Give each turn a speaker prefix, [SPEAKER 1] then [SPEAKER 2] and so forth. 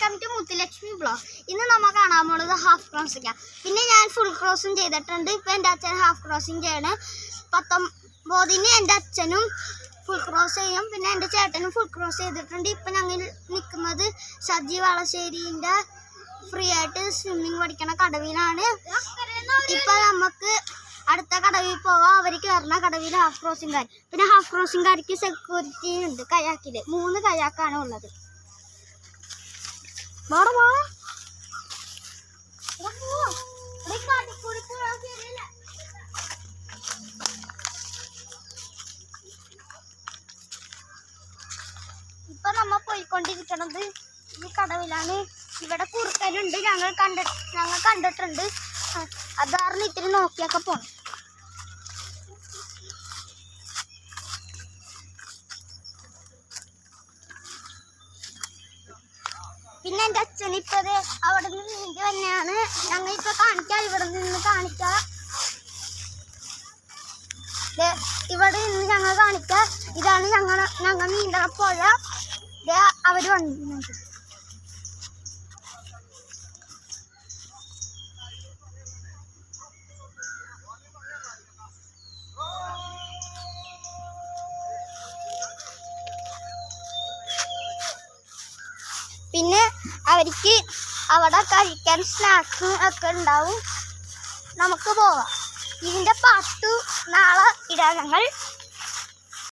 [SPEAKER 1] Welcome to Muthulakshmi blog. ഇന്ന് നമ്മൾ കാണാൻ പോകുന്നത് ഹാഫ് ക്രോസിംഗ്. പിന്നെ ഞാൻ ഫുൾ ക്രോസിങ് ചെയ്തിട്ടുണ്ട്. ഇപ്പം എൻ്റെ അച്ഛൻ ഹാഫ് ക്രോസിങ് ചെയ്യണം. 19-ന് എൻ്റെ അച്ഛനും ഫുൾ ക്രോസ് ചെയ്യും. പിന്നെ എൻ്റെ ചേട്ടനും ഫുൾ ക്രോസ് ചെയ്തിട്ടുണ്ട്. ഇപ്പം ഞങ്ങൾ നിൽക്കുന്നത് സജി വളശ്ശേരിൻ്റെ ഫ്രീ ആയിട്ട് സ്വിമ്മിങ് പഠിക്കണ കടവിലാണ്. ഇപ്പം നമുക്ക് അടുത്ത കടവിൽ പോവാം. അവർ കയറുന്ന കടവിൽ ഹാഫ് ക്രോസിംഗുകാർ. പിന്നെ ഹാഫ് ക്രോസിംഗുകാർക്ക് സെക്യൂരിറ്റി ഉണ്ട്. കയാക്കിൽ 3 കയാക്കാണ് ഉള്ളത്. ഇപ്പൊ നമ്മ പോയിക്കൊണ്ടിരിക്കണത് ഈ കടവിലാണ്. ഇവിടെ കുറുക്കനുണ്ട്. ഞങ്ങൾ കണ്ടിട്ടുണ്ട്. അതാറിന് ഇത്തിരി നോക്കിയൊക്കെ പോണം. പിന്നെ എൻ്റെ അച്ഛൻ ഇപ്പത് അവിടെ നിന്ന് നീന്തി തന്നെയാണ്. ഞങ്ങൾ ഇപ്പൊ കാണിക്കാം. ഇവിടെ നിന്ന് കാണിക്കാം. ഇവിടെ നിന്ന് ഞങ്ങൾ കാണിക്കാം. ഇതാണ് ഞങ്ങൾ നീന്തണ പുഴ. അവര് വന്നിട്ടുണ്ട്. പിന്നെ അവർക്ക് അവിടെ കഴിക്കാൻ സ്നാക്സ് ഒക്കെ ഉണ്ടാവും. നമുക്ക് പോവാം. ഇതിൻ്റെ പാട്ട് നാളെ ഇടാം ഞങ്ങൾ.